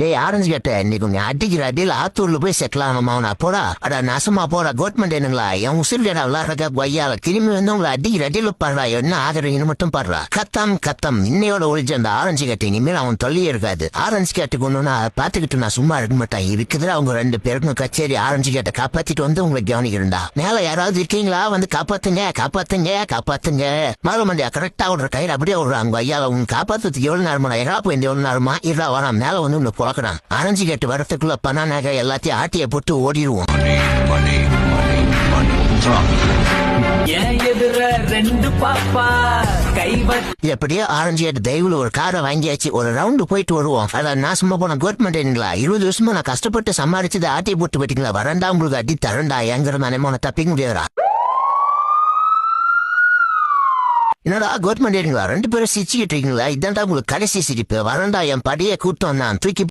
டேய் ஆரஞ்சு கேட்ட இன்னைக்கு நீ அடிக்கிற அடியில் ஆத்தூர்ல போய் செட்டில் ஆகணுமா போடா அடா நாசமா போடா கவர்மெண்ட் என்னங்களா என் உசிரிடா விளாடுறக்க கொய்யால திரும்பி வந்து உங்களை அடிக்கிற அடியில் பாடுறா என்ன ஆதரவுன்னு மட்டும் பாடுறா கத்தம் இன்னையோட ஒழிஞ்ச அந்த ஆரஞ்சு கேட்ட இனிமேல் அவன் தொல்லியே இருக்காது ஆரஞ்சு கேட்டு கொண்டுனா பார்த்துக்கிட்டு நான் சும்மா இருக்க மாட்டேன் இருக்குதுல அவங்க 2 பேருக்கும் கச்சேரி ஆரஞ்சு கேட்ட காப்பாத்திட்டு வந்து உங்களை கவனிக்கிறா மேல யாராவது இருக்கீங்களா வந்து காப்பாத்துங்க மாலமண்டியா கரெக்டா விடுற கயிறு அப்படியே விடுறாங்க ஐயால உங்க காப்பாத்துறதுக்கு எவ்வளவு நேரமா எறா போய் எவ்வளவு நேரமா இல்ல வரா மேல வந்து உங்களை புழக்கிறான் ஆரஞ்சு கேட்டு வரத்துக்குள்ள பண நகை எல்லாத்தையும் ஆட்டிய போட்டு ஓடிடுவோம் எப்படியோ ஆரஞ்சு கேட்டு தயவுல ஒரு காரை வாங்கியாச்சு ஒரு ரவுண்டு போயிட்டு வருவோம் அதான் நான் சும்மா போன கவர்மெண்ட் 20 வருஷமா நான் கஷ்டப்பட்டு சம்பாரிச்சதை ஆட்டிய போட்டு போயிட்டீங்களா வரண்டா உங்களுக்கு அடி தரண்டா எங்கிற நினைமோன தப்பிக்க முடியாதா என்னடா கவர்மெண்ட் 2 பேரும் சிரிச்சுக்கிட்டு இருக்கீங்களா இதான்டா உங்களுக்கு கடைசி சிரிப்பு வரண்டா என் படியை கூட்டம் நான் தூக்கி